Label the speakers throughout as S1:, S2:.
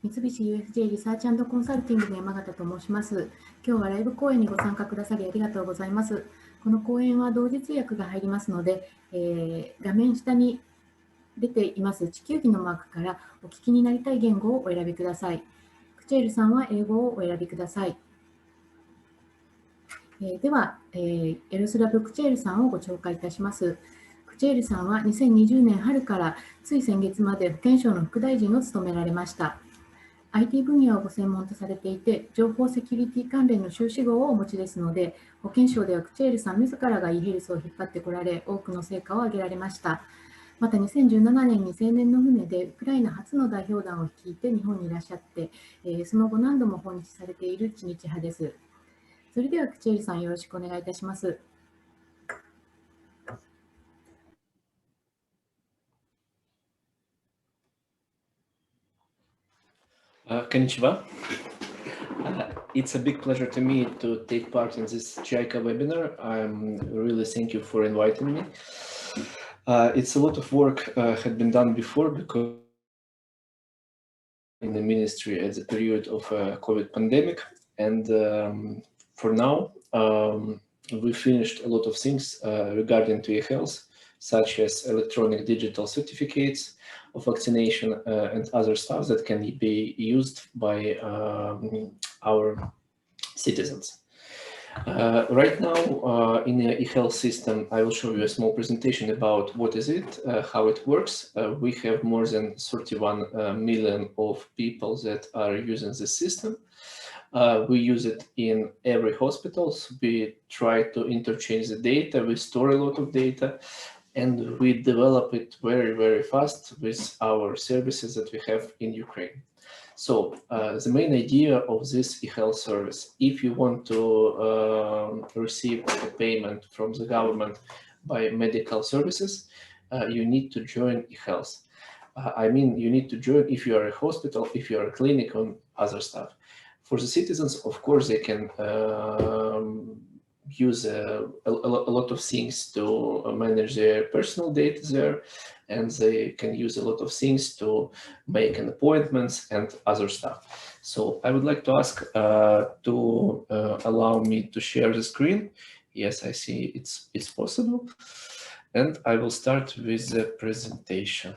S1: 三菱 UFJ リサーチ&コンサルティングの山形と申します。今日はライブ講演にご参加くださりありがとうございます。この講演は同時通訳が入りますので、画面下に出ています地球儀のマークからお聞きになりたい言語をお選びください。クチェールさんは英語をお選びください。では、ヤロスラブ・クチェールさんをご紹介いたします。クチェールさんは2020年春からつい先月まで保健省の副大臣を務められました。IT 分野をご専門とされていて、情報セキュリティ関連の修士号をお持ちですので、保健省ではクチェールさん自らが e-Health を引っ張ってこられ、多くの成果を上げられました。また2017年に青年の船でウクライナ初の代表団を率いて日本にいらっしゃって、その後何度も訪日されている知日派です。それではクチェールさんよろしくお願いいたします。
S2: Konnichiwa. It's a big pleasure to me to take part in this JICA webinar. Really thank you for inviting me. It's a lot of work had been done before because in the ministry at the period of COVID pandemic, and for now we finished a lot of things regarding to e-health, such as electronic digital certificates of vaccination and other stuff that can be used by our citizens. Right now in the e-health system, I will show you a small presentation about what is it, how it works. We have more than 31 million of people that are using the system. We use it in every hospital. So we try to interchange the data, we store a lot of data, and we develop it very, very fast with our services that we have in Ukraine. So the main idea of this e-health service, if you want to receive a payment from the government by medical services, you need to join e-health. I mean, you need to join if you are a hospital, if you are a clinic, and other stuff. For the citizens, of course, they can use a lot of things to manage their personal data there, and they can use a lot of things to make an appointments and other stuff. So I would like to ask to allow me to share the screen. Yes, I see it's possible. And I will start with the presentation.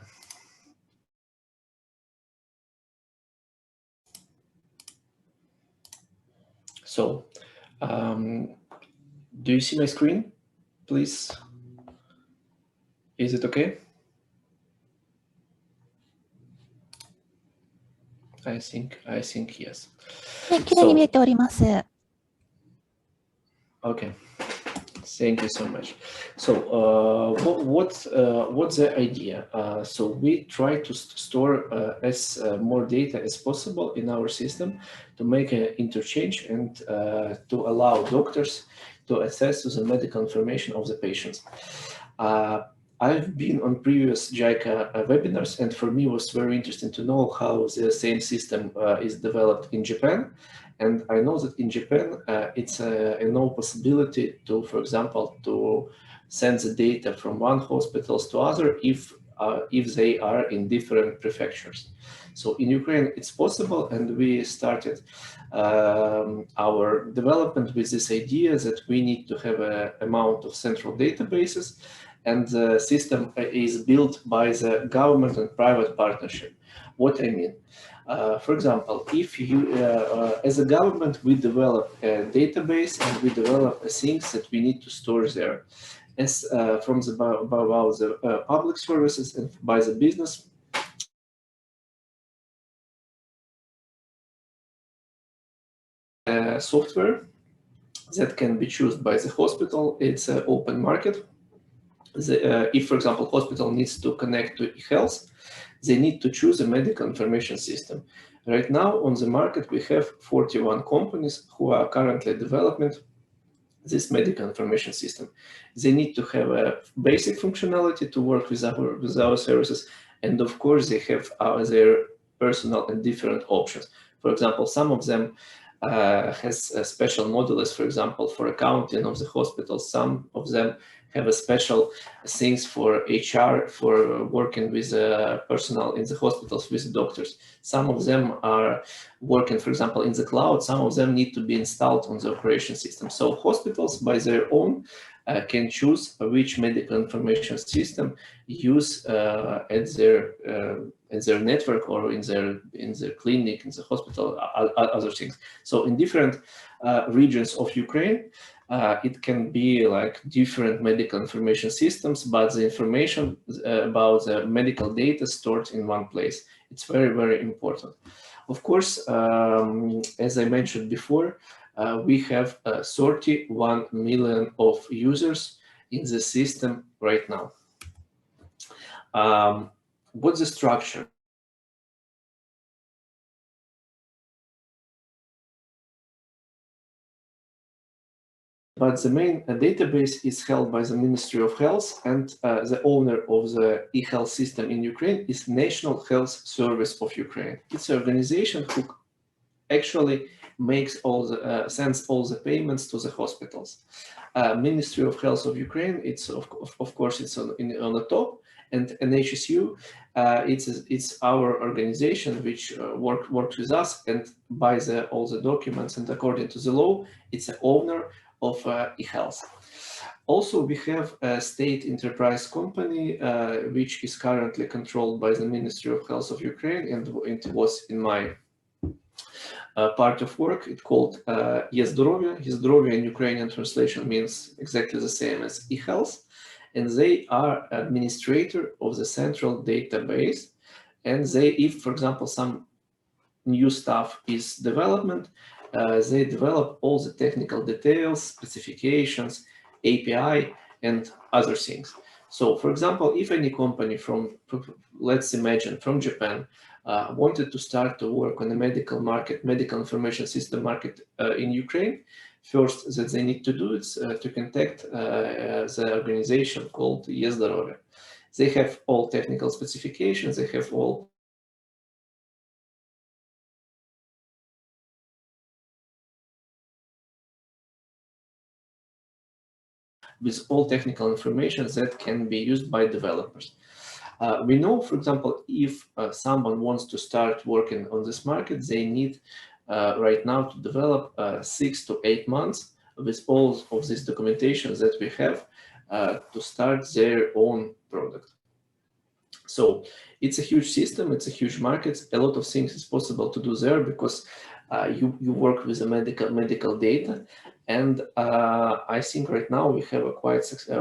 S2: So, do you see my screen, please? Is it okay? I think yes. Okay. Thank you so much. So what's the idea? So we try to store as more data as possible in our system to make an interchange and to allow doctors to access to the medical information of the patients. I've been on previous JICA webinars, and for me it was very interesting to know how the same system is developed in Japan. And I know that in Japan, it's a no possibility to, for example, to send the data from one hospitals to other if they are in different prefectures. So in Ukraine, it's possible, and we started our development with this idea that we need to have an amount of central databases, and the system is built by the government and private partnership. What I mean? For example, if you, as a government, we develop a database and we develop things that we need to store there. As from the public services and by the business, software that can be chosen by the hospital. It's an open market. If, for example, hospital needs to connect to e-health, they need to choose a medical information system. Right now on the market, we have 41 companies who are currently developing this medical information system. They need to have a basic functionality to work with our services. And of course, they have their personal and different options. For example, some of them has special modules, for example, for accounting of the hospital. Some of them have a special things for HR, for working with personnel in the hospitals with doctors. Some of them are working, for example, in the cloud. Some of them need to be installed on the operation system. So hospitals by their own can choose which medical information system use at their network or in their clinic, in the hospital, other things. So in different regions of Ukraine, it can be like different medical information systems, but the information about the medical data stored in one place. It's very, very important. Of course, as I mentioned before, we have 31 million of users in the system right now. What's the structure? But the main database is held by the Ministry of Health, and the owner of the e-Health system in Ukraine is National Health Service of Ukraine. It's an organization who actually makes all the sends all the payments to the hospitals. Ministry of Health of Ukraine, it's of course it's on the top, and NHSU, it's our organization which works with us and buys all the documents, and according to the law, it's an owner of e-Health. Also, we have a state enterprise company which is currently controlled by the Ministry of Health of Ukraine, and it was in my part of work. It's called e-Здоров'я. e-Zdrowie in Ukrainian translation means exactly the same as e-Health, and they are administrator of the central database. And they, if for example some new stuff is development, they develop all the technical details, specifications, API, and other things. So, for example, if any company from, let's imagine, from Japan wanted to start to work on the medical market, medical information system market in Ukraine, first that they need to do is to contact the organization called e-Zdrowie. They have all technical specifications, they have all with all technical information that can be used by developers. We know, for example, if someone wants to start working on this market, they need right now to develop 6 to 8 months with all of this documentation that we have to start their own product. So it's a huge system, it's a huge market. A lot of things is possible to do there because you work with the medical data, and I think right now we have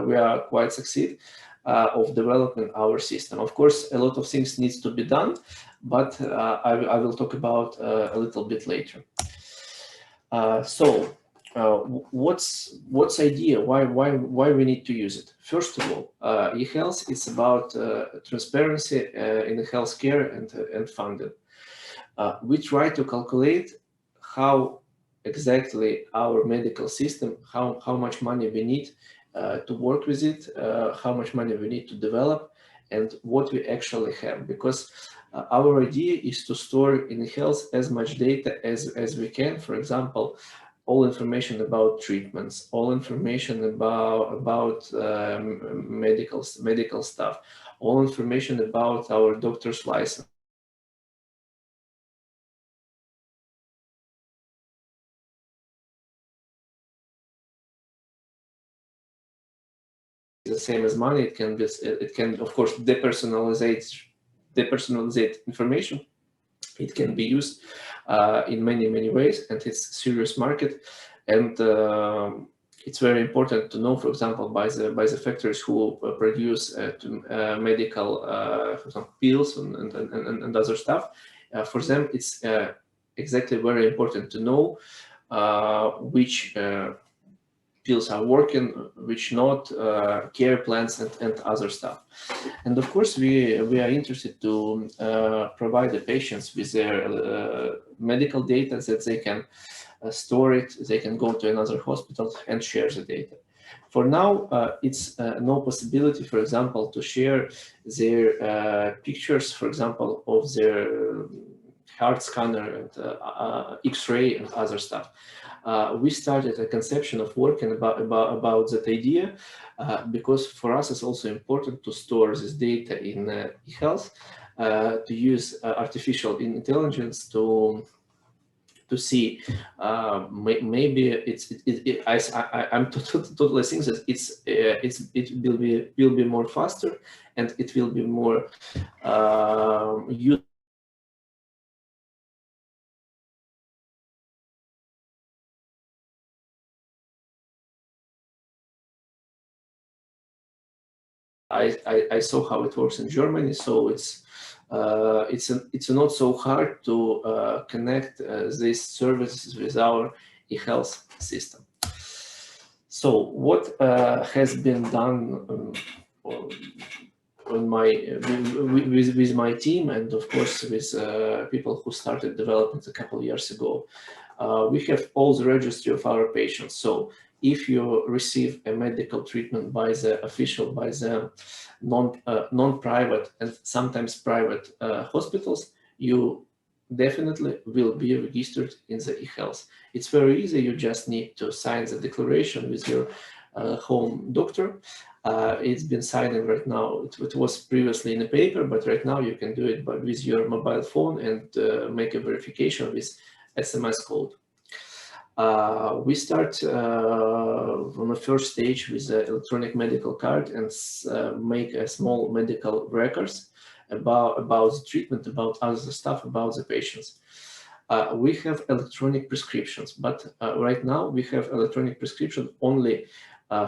S2: we are quite succeed of developing our system. Of course, a lot of things needs to be done, but I will talk about a little bit later. What's idea? Why we need to use it? First of all, e-Health is about transparency in the healthcare and funding. We try to calculate how exactly our medical system, how much money we need to work with it, how much money we need to develop, and what we actually have. Because our idea is to store in e-Health as much data as we can. For example, all information about treatments, all information about medical stuff, all information about our doctor's license. The same as money, it can of course depersonalizate information. It can be used in many ways, and it's a serious market, and it's very important to know, for example, by the factories who produce medical for example, pills and other stuff. For them, it's exactly very important to know which pills are working, which not, care plans and other stuff. And of course, we are interested to provide the patients with their medical data that they can store it, they can go to another hospital and share the data. For now, it's no possibility, for example, to share their pictures, for example, of their heart scanner and X-ray and other stuff. We started a conception of working about that idea because for us it's also important to store this data in eHealth, to use artificial intelligence to see maybe I'm totally think that it will be more faster and it will be more useful. I saw how it works in Germany, so it's not so hard to connect these services with our eHealth system. So what has been done with my team, and of course with people who started development a couple of years ago, we have all the registry of our patients. So if you receive a medical treatment by the non-private and sometimes private hospitals, you definitely will be registered in the eHealth. It's very easy. You just need to sign the declaration with your home doctor. It's been signed right now. It was previously in a paper, but right now you can do it with your mobile phone and make a verification with SMS code. We start on the first stage with the electronic medical card and make a small medical records about the treatment, about other stuff, about the patients. We have electronic prescriptions, but right now we have electronic prescription only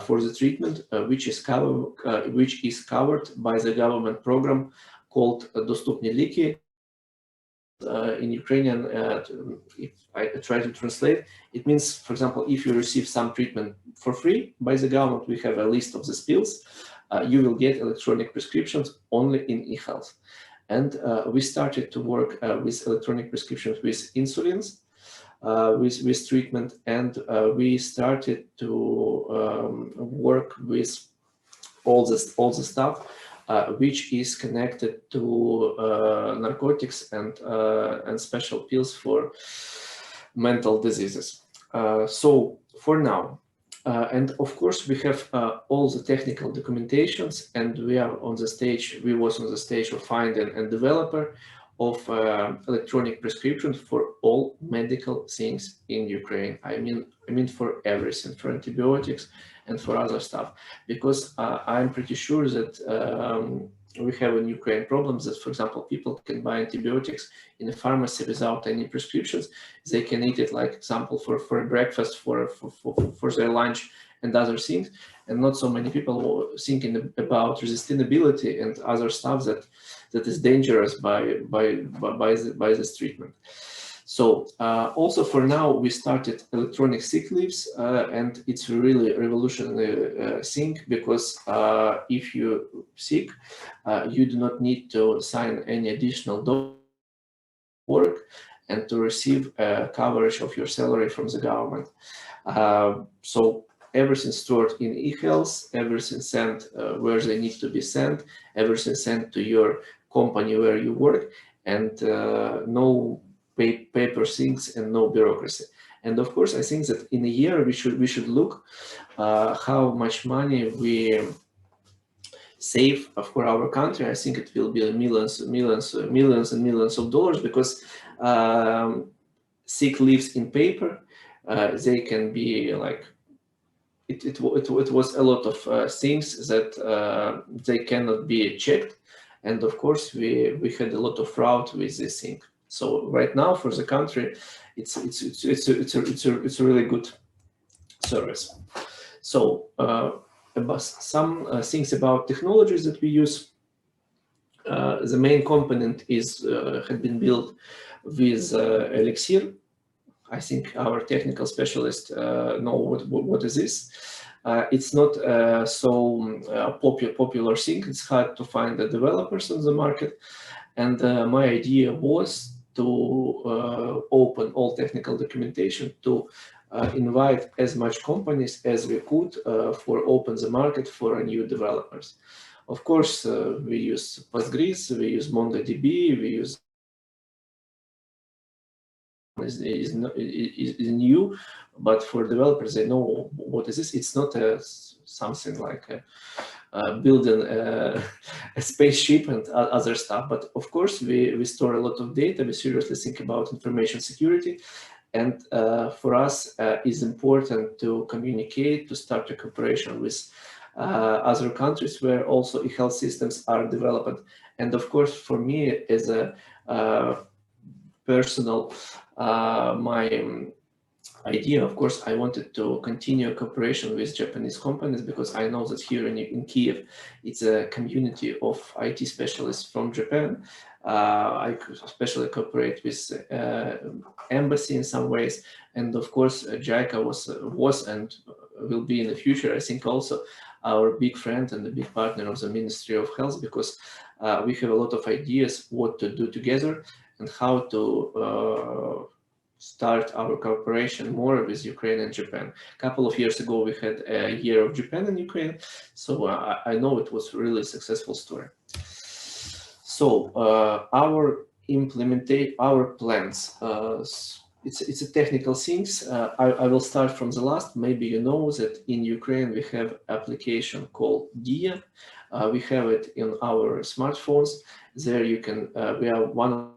S2: for the treatment, which is covered by the government program called Dostupni Liki. In Ukrainian, if I try to translate, it means, for example, if you receive some treatment for free by the government, we have a list of these pills. You will get electronic prescriptions only in eHealth. And we started to work with electronic prescriptions with insulins, with treatment, and we started to work with all the stuff which is connected to narcotics and special pills for mental diseases. So for now, and of course we have all the technical documentations, and we are on the stage. We was on the stage of finding a developer of electronic prescription for all medical things in Ukraine. I mean for everything, for antibiotics and for other stuff, because I'm pretty sure that we have in Ukraine problems that, for example, people can buy antibiotics in a pharmacy without any prescriptions. They can eat it, like example, for breakfast, for their lunch and other things, and not so many people thinking about resistability and other stuff that is dangerous by this treatment. So also for now, we started electronic sick leaves, and it's a really revolutionary thing, because if you're sick, you do not need to sign any additional work and to receive coverage of your salary from the government. So everything stored in eHealth, everything sent where they need to be sent, everything sent to your company where you work, and no paper things and no bureaucracy. And of course, I think that in a year we should look how much money we save for our country. I think it will be millions and millions of dollars, because sick leaves in paper, they can be like, it was a lot of things that they cannot be checked, and of course we had a lot of fraud with this thing. So right now for the country, it's a really good service. So about some things about technologies that we use. The main component is had been built with Elixir. I think our technical specialists know what is this. It's not so popular thing. It's hard to find the developers on the market. And my idea was to open all technical documentation, to invite as much companies as we could for open the market for new developers. Of course, we use Postgres, we use MongoDB, we use is new, but for developers, they know what is this. It's not something like building a spaceship and other stuff. But of course, we store a lot of data. We seriously think about information security. And for us, it's important to communicate, to start a cooperation with other countries where also e-health systems are developed. And of course, for me, as a personal, my idea, of course, I wanted to continue cooperation with Japanese companies, because I know that here in Kiev, it's a community of IT specialists from Japan. I especially cooperate with embassy in some ways, and of course, JICA was and will be in the future, I think, also our big friend and the big partner of the Ministry of Health, because we have a lot of ideas what to do together and how to start our cooperation more with Ukraine and Japan. A couple of years ago, we had a year of Japan and Ukraine, so I know it was really a successful story. So our plans, it's a technical things. I will start from the last. Maybe you know that in Ukraine we have application called DIA. We have it in our smartphones. There you can, we are one of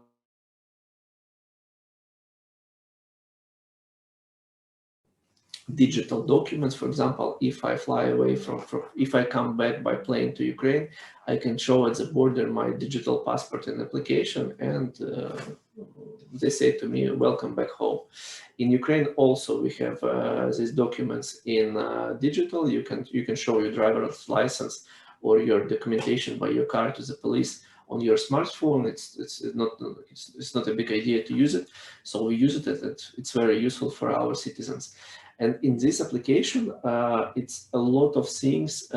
S2: digital documents. For example, if I fly away if I come back by plane to Ukraine, I can show at the border my digital passport and application, and they say to me, welcome back home. In Ukraine also we have these documents in digital. You can show your driver's license or your documentation by your car to the police on your smartphone. It's not a big idea to use it, so we use it, and it's very useful for our citizens. And in this application, it's a lot of things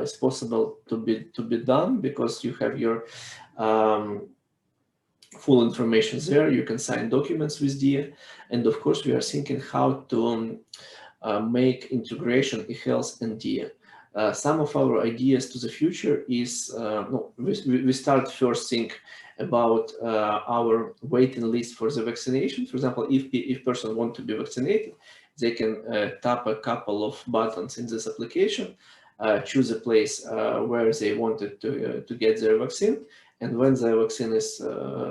S2: is possible to be done, because you have your full information there. You can sign documents with DIA, and of course, we are thinking how to make integration e-health and DIA. Some of our ideas to the future is we start first think about our waiting list for the vaccination. For example, if person want to be vaccinated, they can tap a couple of buttons in this application, choose a place where they wanted to get their vaccine, and when the vaccine is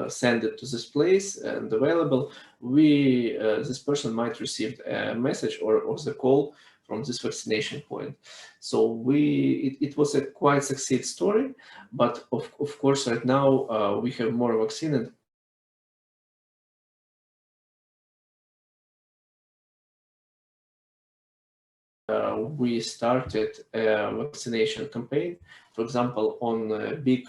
S2: sent to this place and available, this person might receive a message or the call from this vaccination point. So it was a quite success story, but of course right now we have more vaccine, and we started a vaccination campaign, for example, on big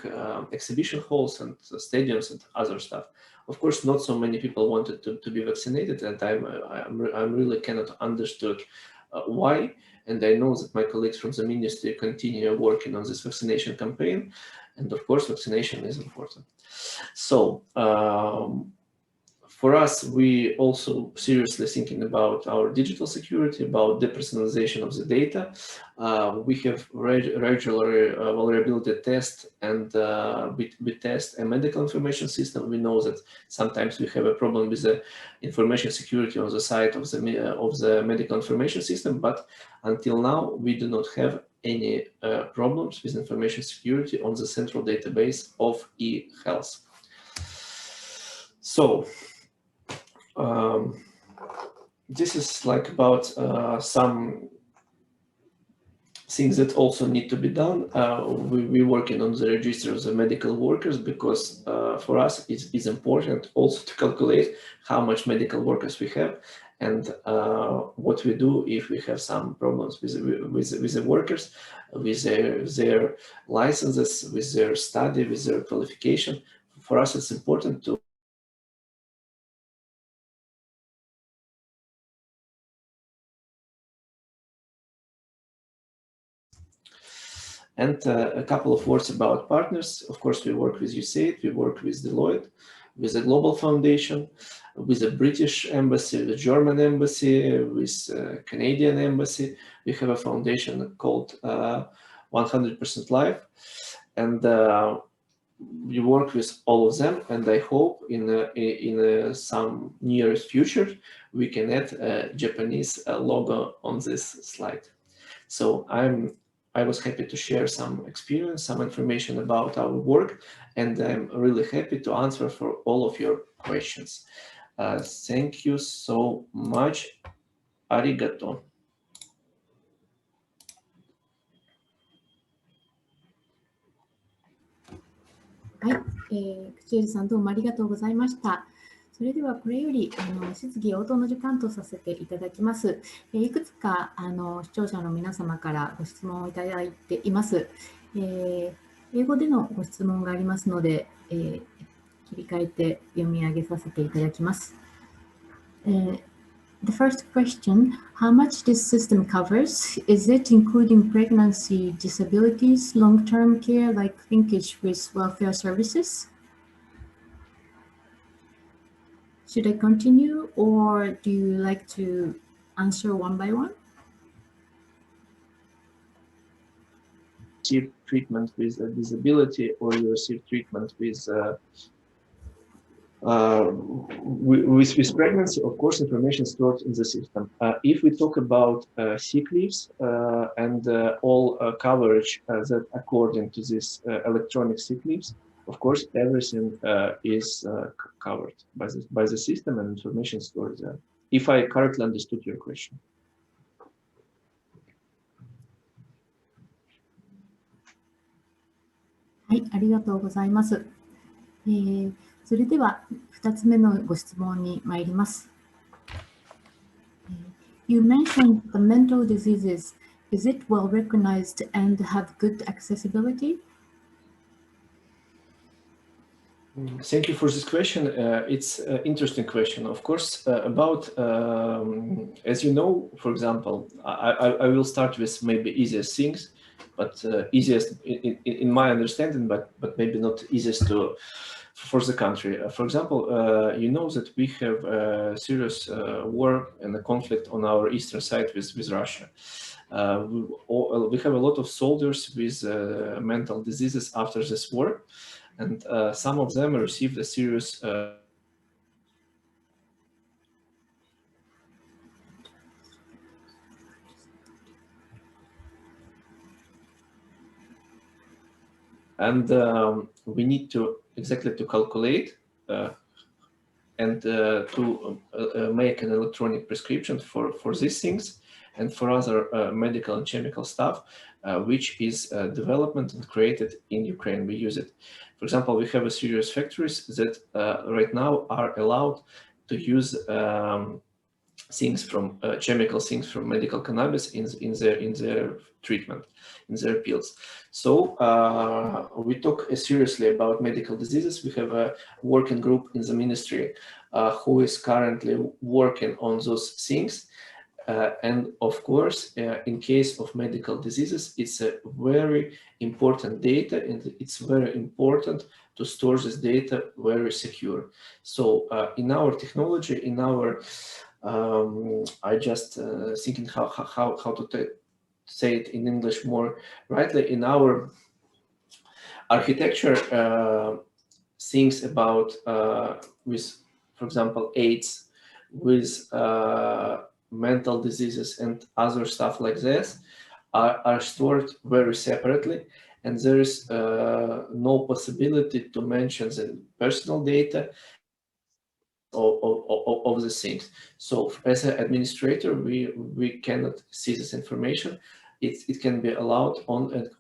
S2: exhibition halls and stadiums and other stuff. Of course, not so many people wanted to be vaccinated, and I'm really cannot understood why. And I know that my colleagues from the ministry continue working on this vaccination campaign, and of course, vaccination is important. So for us, we also seriously thinking about our digital security, about depersonalization of the data. We have regular vulnerability test, and we test a medical information system. We know that sometimes we have a problem with the information security on the side of the medical information system, but until now we do not have any problems with information security on the central database of e-health. So this is like about some things that also need to be done. We're working on the register of the medical workers, because for us it's important also to calculate how much medical workers we have, and what we do if we have some problems with the workers, with their licenses, with their study, with their qualification. For us, it's important to And a couple of words about partners. Of course, we work with USAID, we work with Deloitte, with the Global Foundation, with the British Embassy, the German Embassy, with Canadian Embassy. We have a foundation called 100% Life. And we work with all of them, and I hope in some nearest future we can add a Japanese logo on this slide. So I was happy to share some experience, some information about our work, and I'm really happy to answer for all of your questions. Thank you so much. Arigato.
S1: はい、口入さんどうもありがとうございました。それではこれより質疑応答の時間とさせていただきます。いくつか視聴者の皆様からご質問をいただいています。英語でのご質問がありますので、切り替えて読み上げさせていただきます。The first question, how much this system covers? Is it including pregnancy, disabilities, long-term care like linkage with welfare services? Should I continue or do you like to answer one by one?
S2: Receive treatment with a disability, or you receive treatment with pregnancy, of course, information stored in the system. If we talk about sick leaves and all coverage that according to this electronic sick leaves, of course, everything is covered by the system and information stored there. If I correctly understood your question.
S1: はい、ありがとうございます。それでは2つ目のご質問に参ります。You mentioned the mental diseases. Is it well recognized and have good accessibility?
S2: Thank you for this question. It's an interesting question. Of course, about, as you know, for example, I will start with maybe easiest things, but easiest in my understanding, but maybe not easiest for the country. For example, you know that we have a serious war and a conflict on our eastern side with Russia. We have a lot of soldiers with mental diseases after this war. And some of them received a serious and we need to exactly to calculate and to make an electronic prescription for these things and for other medical and chemical stuff, which is development and created in Ukraine. We use it. For example, we have a serious factories that right now are allowed to use things from chemical things from medical cannabis in their treatment, in their pills. So we talk seriously about medical diseases. We have a working group in the ministry who is currently working on those things. And of course, in case of medical diseases, it's a very important data, and it's very important to store this data very secure. So in our technology, in our I just thinking how to say it in English more rightly. In our architecture, things about with, for example, AIDS, with mental diseases and other stuff like this are stored very separately, and there is no possibility to mention the personal data of the things. So as an administrator, we cannot see this information. It can be allowed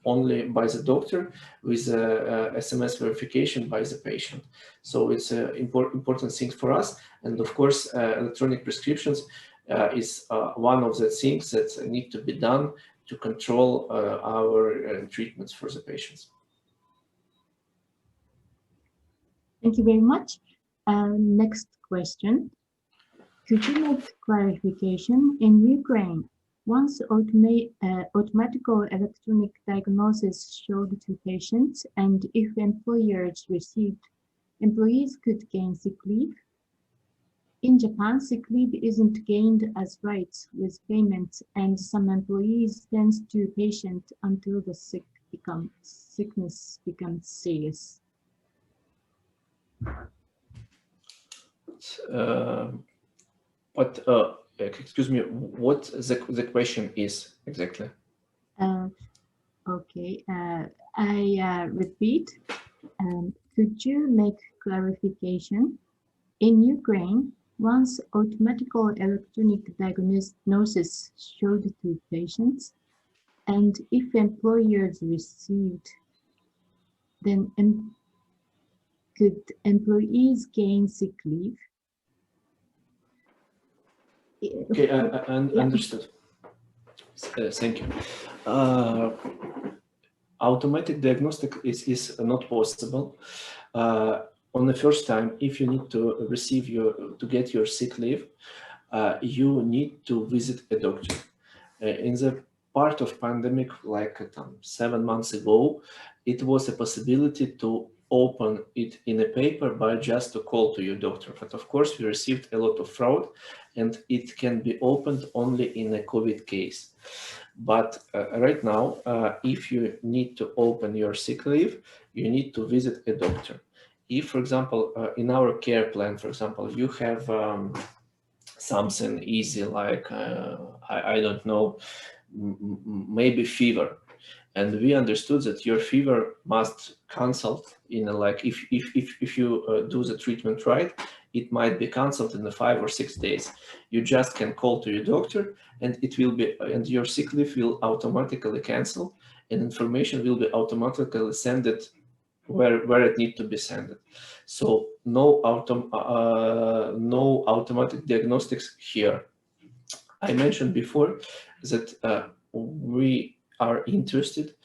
S2: only by the doctor with SMS verification by the patient. So it's an important thing for us. And of course, electronic prescriptions is one of the things that need to be done to control our treatments for the patients.
S1: Thank you very much. Next question. Could you make clarification in Ukraine? Once automatical electronic diagnosis showed to patients, and if employers received, employees could gain sick leave. In Japan, sick leave isn't gained as rights with payments, and some employees tend to patient until the sickness becomes serious.
S2: But excuse me, what the question is exactly?
S1: Okay, I repeat. Could you make clarification? In Ukraine, once automatic electronic diagnosis showed to patients, and if employers received, then could employees gain sick leave?
S2: Okay, I understood. Thank you. Automatic diagnostic is not possible. On the first time, if you need to get your sick leave, you need to visit a doctor. In the part of pandemic, like 7 months ago, it was a possibility to open it in a paper by just to call to your doctor. But of course, we received a lot of fraud, and it can be opened only in a COVID case. But right now, if you need to open your sick leave, you need to visit a doctor. If, for example, in our care plan, for example, you have something easy like, I don't know, maybe fever, and we understood that your fever must cancel in like if you do the treatment right, it might be canceled in the 5 or 6 days. You just can call to your doctor, and it will be, and your sick leave will automatically cancel, and information will be automatically sent it where it needs to be sent. So no automatic diagnostics here. I mentioned before that we are interested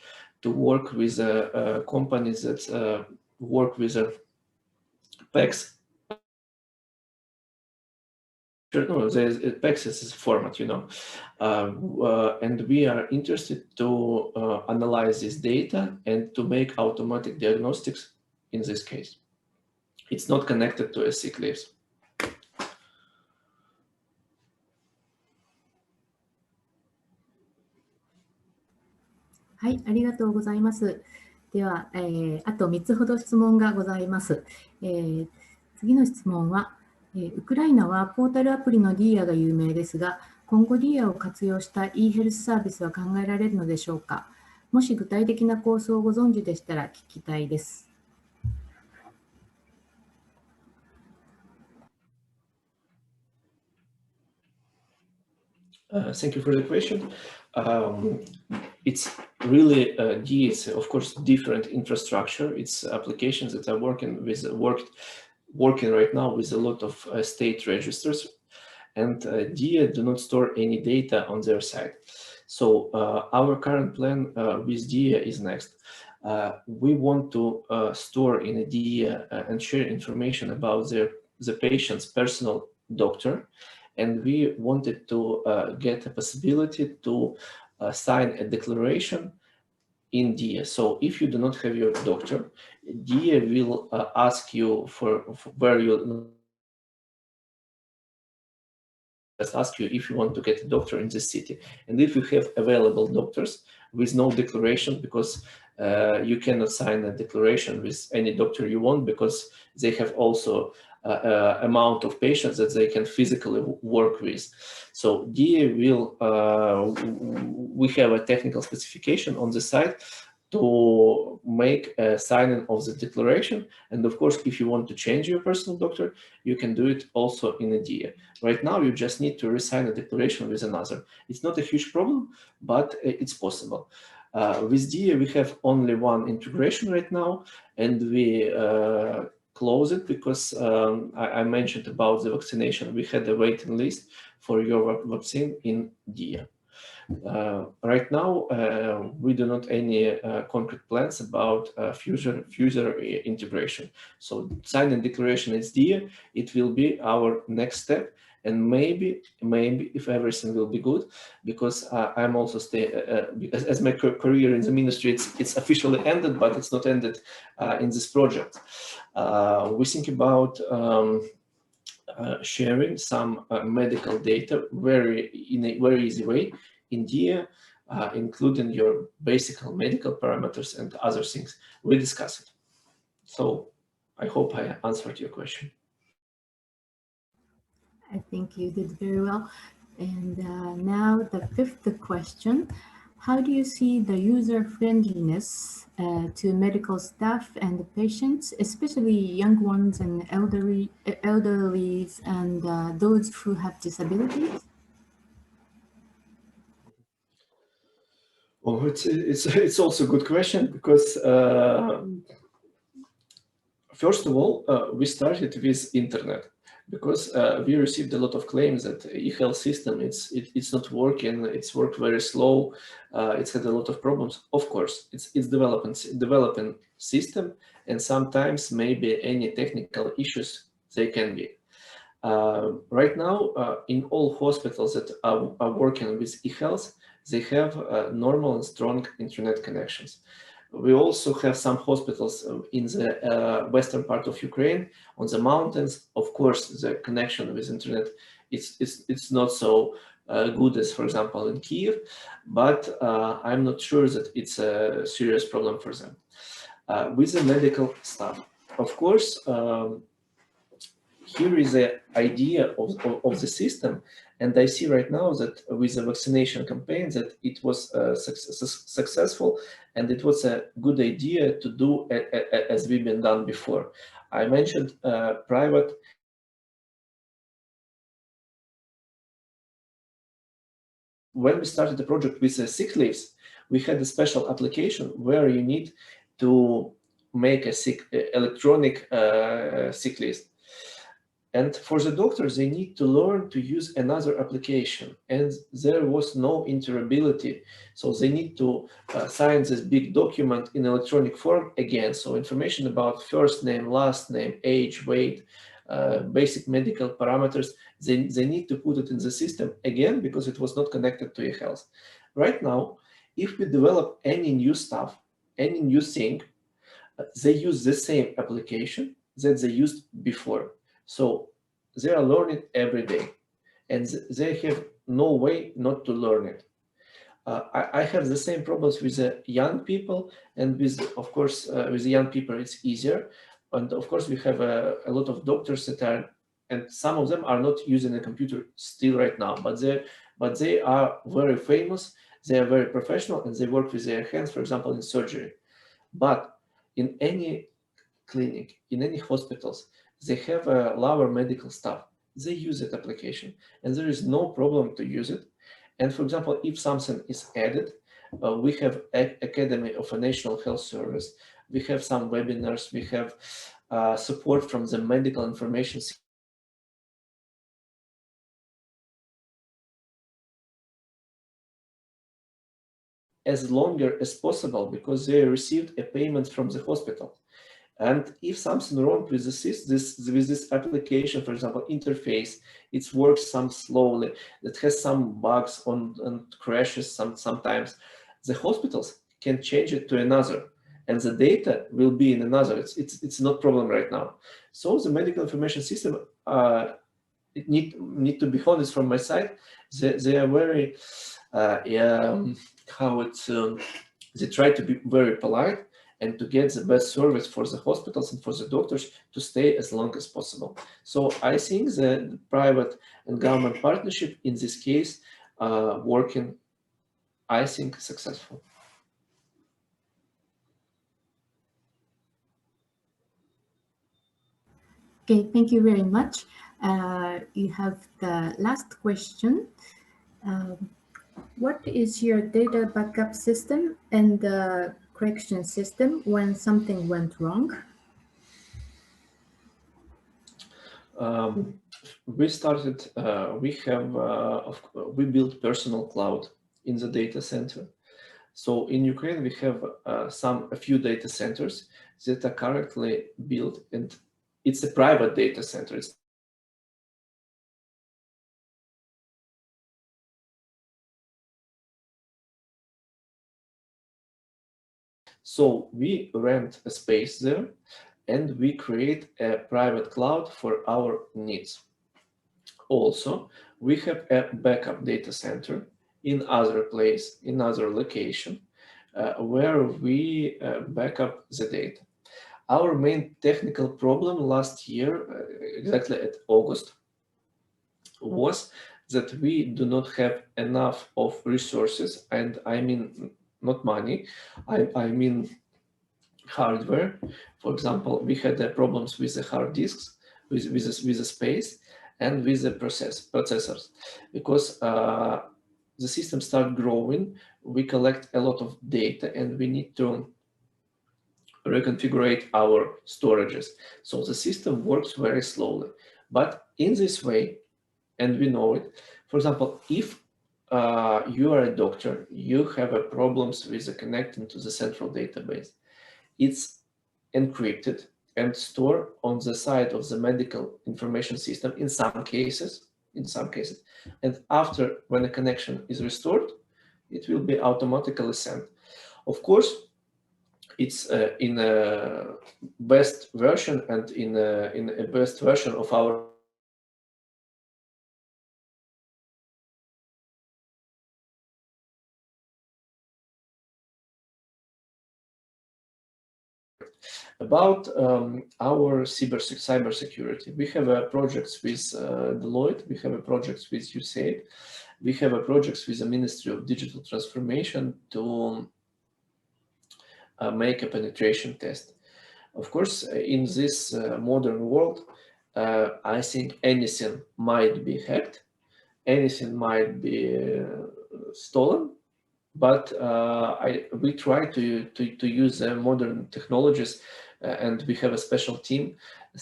S2: to work with companies that work with PECs. No, PECs is a format, and we are interested to analyze this data and to make automatic diagnostics in this case. It's not connected to a sick leaves.
S1: はい、ありがとうございます。では、あと3つほど質問がございます。次の質問は、ウクライナはポータルアプリの DIA が有名ですが、今後 DIA を活用した e-Health サービスは考えられるのでしょうか。もし具体的な構想をご存知でしたら聞きたいです。
S2: Thank you for the question. It's really DIA, of course, different infrastructure. It's applications that are working right now with a lot of state registers, and DIA do not store any data on their side. So our current plan with DIA is next. We want to store in a DIA and share information about the patient's personal doctor, and we wanted to get a possibility to sign a declaration in DIA. So if you do not have your doctor, DIA will ask you for where you ask you if you want to get a doctor in the city. And if you have available doctors with no declaration, because you cannot sign a declaration with any doctor you want, because they have also amount of patients that they can physically work with. So DIA will, we have a technical specification on the site to make a signing of the declaration. And of course, if you want to change your personal doctor, you can do it also in a DIA. Right now, you just need to re-sign a declaration with another. It's not a huge problem, but it's possible. With DIA, we have only one integration right now, and we close it because I mentioned about the vaccination. We had a waiting list for your vaccine in DIA. Right now, we do not any concrete plans about future integration. So signing declaration is DIA. It will be our next step. And maybe if everything will be good, because I'm also as my career in the ministry, it's officially ended, but it's not ended in this project. We think about sharing some medical data in a very easy way in DIA, including your basic medical parameters and other things. We discuss it. So I hope I answered your question.
S1: I think you did very well. And now the fifth question. How do you see the user friendliness to medical staff and the patients, especially young ones and elderlies and those who have disabilities?
S2: Oh, it's also a good question, because first of all, we started with internet, because we received a lot of claims that e-health system it's not working, it's worked very slow, it's had a lot of problems. Of course, it's developing system, and sometimes maybe any technical issues they can be. Right now, in all hospitals that are working with e-health, they have normal and strong internet connections. We also have some hospitals in the western part of Ukraine, on the mountains. Of course, the connection with internet it's not so good as, for example, in Kiev, but I'm not sure that it's a serious problem for them. With the medical staff, of course, here is the idea of the system, and I see right now that with the vaccination campaign that it was successful, and it was a good idea to do as we've been done before. I mentioned private. When we started the project with the sick leaves, we had a special application where you need to make a electronic sick list. And for the doctors, they need to learn to use another application, and there was no interoperability. So they need to sign this big document in electronic form again. So information about first name, last name, age, weight, basic medical parameters, they need to put it in the system again, because it was not connected to eHealth. Right now, if we develop any new stuff, any new thing, they use the same application that they used before. So they are learning every day, and they have no way not to learn it. I have the same problems with the young people, and with, of course, with the young people, it's easier. And of course, we have a lot of doctors that are, and some of them are not using a computer still right now, but they are very famous, they are very professional, and they work with their hands, for example, in surgery. But in any clinic, in any hospitals, they have a lower medical staff. They use that application, and there is no problem to use it. And for example, if something is added, we have Academy of a National Health Service. We have some webinars. We have support from the medical information as longer as possible, because they received a payment from the hospital. And if something wrong with this application, for example, interface, it works some slowly, it has some bugs and crashes sometimes, the hospitals can change it to another, and the data will be in another. It's not problem right now. So the medical information system, it need to be honest from my side, they are very they try to be very polite and to get the best service for the hospitals and for the doctors to stay as long as possible. So I think the private and government partnership in this case working, I think, successful.
S1: Okay, thank you very much. You have the last question. What is your data backup system and the correction system when something went wrong?
S2: We started, we built personal cloud in the data center. So in Ukraine, we have a few data centers that are currently built, and it's a private data center. So we rent a space there, and we create a private cloud for our needs. Also, we have a backup data center in other place, in other location, where we back up the data. Our main technical problem last year, exactly at August, was that we do not have enough of resources, and I mean not money, I mean hardware. For example, we had problems with the hard disks, with the space, and with the processors, because the system started growing. We collect a lot of data, and we need to reconfigure our storages. So the system works very slowly. But in this way, and we know it, for example, if you are a doctor, you have problems with connecting to the central database. It's encrypted and stored on the side of the medical information system in some cases. And after, when a connection is restored, it will be automatically sent. Of course, it's in a best version and in a best version of our about our cybersecurity. We have projects with Deloitte, we have projects with USAID, we have projects with the Ministry of Digital Transformation to make a penetration test. Of course, in this modern world, I think anything might be hacked, anything might be stolen, but we try to use modern technologies, and we have a special team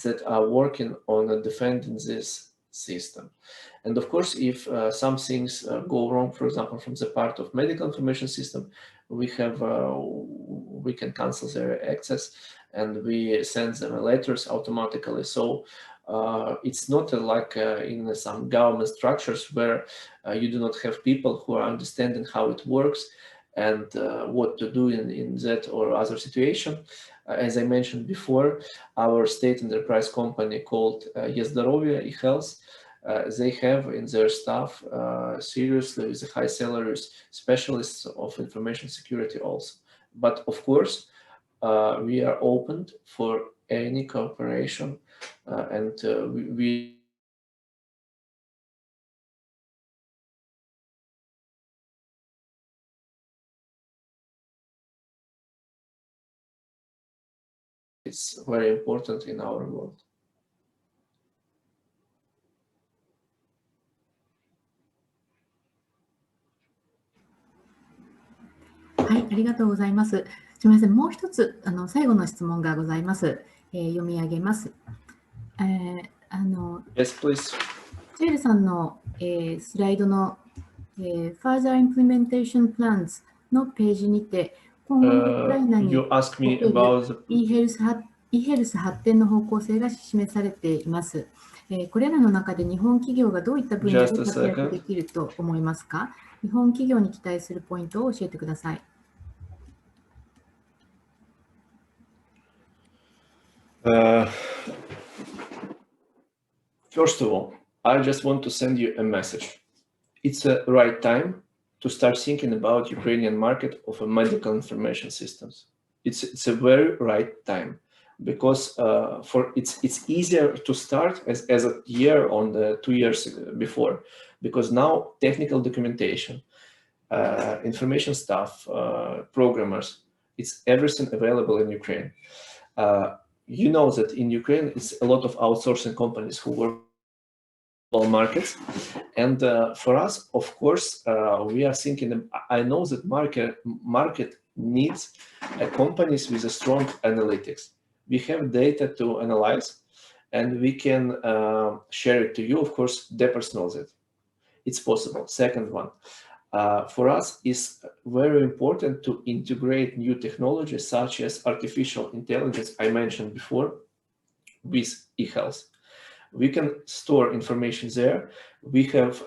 S2: that are working on defending this system. And of course, if some things go wrong, for example, from the part of medical information system, we can cancel their access, and we send them letters automatically. So it's not like in some government structures where you do not have people who are understanding how it works and what to do in that or other situation. As I mentioned before, our state enterprise company called eHealth, they have in their staff seriously with high salaries specialists of information security also. But of course, we are open for any cooperation, and we it's very important in our world.
S1: はい、ありがとうございます。すみません、もう一つ最後の質問がございます。読み上げます。
S2: Yes, please.
S1: ジェイルさんの、スライドの、Further Implementation Plans のページにて、今後のウクライナに
S2: You asked me about
S1: e-Health 発展の方向性が示されています。これらの中で日本企業がどういった分野で活躍できると思いますか？日本企業に期待するポイントを教えてください。
S2: First of all, I just want to send you a message. It's the right time to start thinking about Ukrainian market of medical information systems. It's a very right time, because it's easier to start as a year on the 2 years before, because now technical documentation, information staff, programmers, it's everything available in Ukraine. You know that in Ukraine, it's a lot of outsourcing companies who work on markets. And for us, of course, we are thinking, I know that market needs companies with a strong analytics. We have data to analyze, and we can share it to you. Of course, depersonalize it. It's possible. Second one, for us is very important to integrate new technologies such as artificial intelligence, I mentioned before, with e-health. We can store information there. We have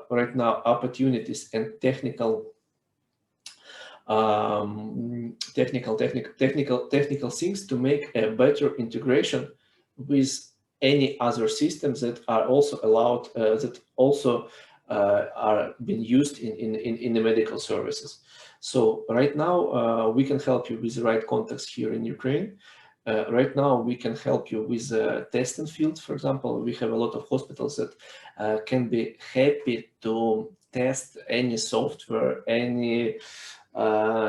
S2: right now opportunities and technical things to make a better integration with any other systems that are also allowed, that also are being used in the medical services. So right now we can help you with the right contacts here in Ukraine. right now we can help you with the testing field. For example, we have a lot of hospitals that can be happy to test any software, any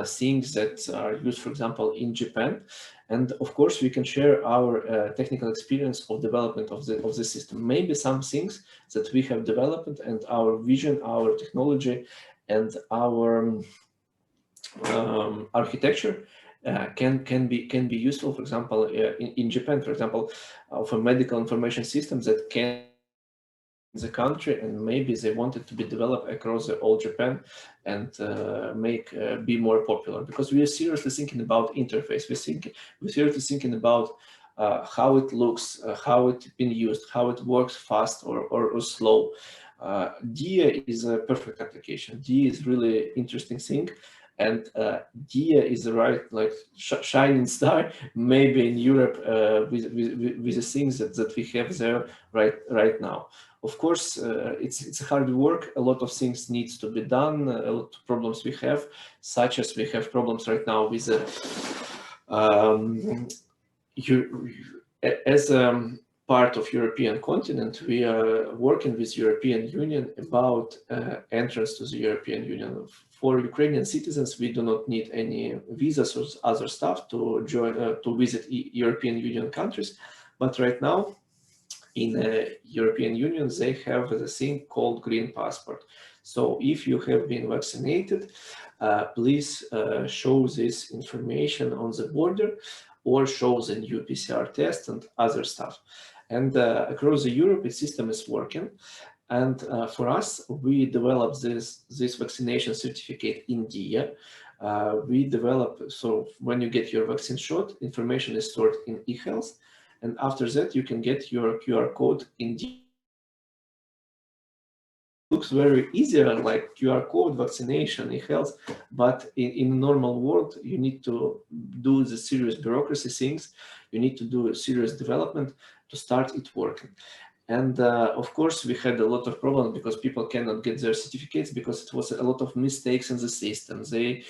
S2: things that are used, for example, in Japan. And of course, we can share our technical experience of development of the system. Maybe some things that we have developed and our vision, our technology, and our architecture can be useful. For example, in Japan, for example, for medical information systems that can the country, and maybe they wanted to be developed across the all Japan and be more popular, because we are seriously thinking about interface. We're seriously thinking about how it looks, how it's been used, how it works fast or slow. DIA is a perfect application. DIA is really interesting thing. And DIA is the right, like, shining star, maybe in Europe with the things that we have there right now. Of course, it's hard work. A lot of things needs to be done. A lot of problems we have, such as we have problems right now with as a part of European continent, we are working with European Union about entrance to the European Union. For Ukrainian citizens, we do not need any visas or other stuff to join to visit European Union countries. But right now, in the European Union, they have the thing called green passport. So if you have been vaccinated, please show this information on the border or show the new PCR test and other stuff. And across the Europe, the system is working. And for us, we developed this vaccination certificate in DIA. We develop, so when you get your vaccine shot, information is stored in eHealth. And after that, you can get your QR code in DIA. Looks very easier, like QR code, vaccination, eHealth, but in normal world, you need to do the serious bureaucracy things. You need to do serious development to start it working. And of course, we had a lot of problems because people cannot get their certificates because it was a lot of mistakes in the system. They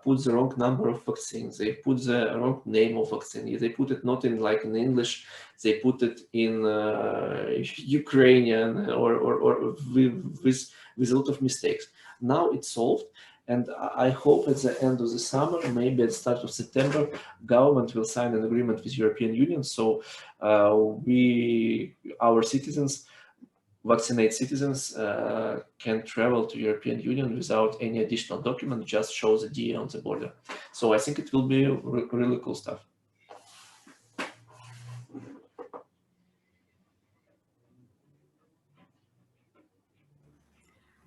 S2: put the wrong number of vaccines. They put the wrong name of vaccine. They put it not in like in English. They put it in Ukrainian or with a lot of mistakes. Now it's solved. And I hope at the end of the summer, maybe at the start of September, government will sign an agreement with European Union. So our citizens, vaccinated citizens, can travel to European Union without any additional document, just show the DA on the border. So I think it will be really cool stuff.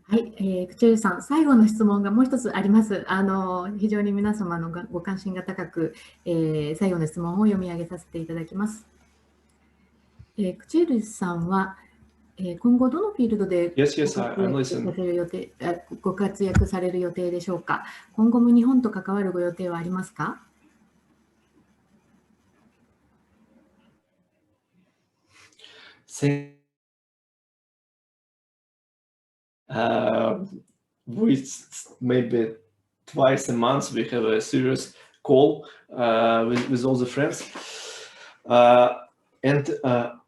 S1: はい、クチェルさん、最後の質問がもう一つあります。非常に皆様のご関心が高く、最後の質問を読み上げさせていただきます。クチェルさんは、今後どのフィールドでご活躍される予定でしょうか。今後も日本と関わるご予定はありますか。
S2: Maybe twice a month we have a serious call with all the friends, and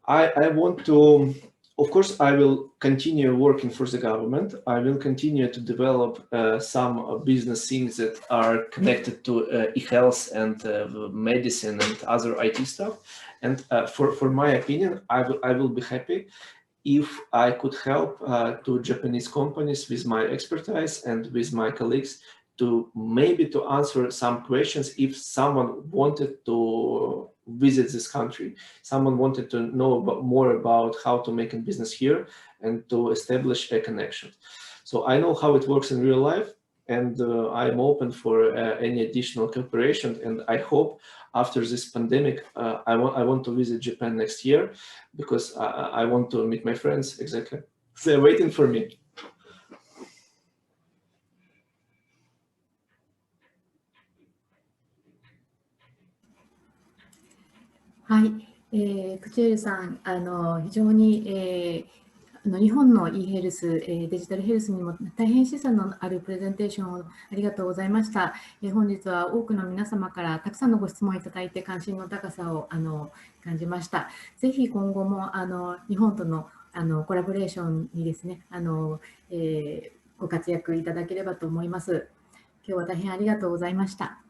S2: I want to, of course, I will continue working for the government. I will continue to develop some business things that are connected to e-health and medicine and other IT stuff. And for my opinion, I will be happy if I could help to Japanese companies with my expertise and with my colleagues to answer some questions. If someone wanted to visit this country, someone wanted to know more about how to make a business here and to establish a connection. So I know how it works in real life, and I'm open for any additional cooperation. And I hope after this pandemic, I want to visit Japan next year because I want to meet my friends. Exactly. They're waiting for me.
S1: はい、クチェルさん、非常に、日本の e-Health、デジタルヘルスにも大変示唆のあるプレゼンテーションをありがとうございました。本日は多くの皆様からたくさんのご質問いただいて関心の高さを感じました。ぜひ今後も日本とのコラボレーションにですねご活躍いただければと思います。今日は大変ありがとうございました。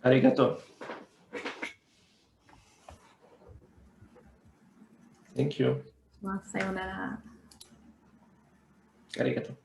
S2: ありがとう。Thank you.
S1: さようなら。
S2: ありがとう。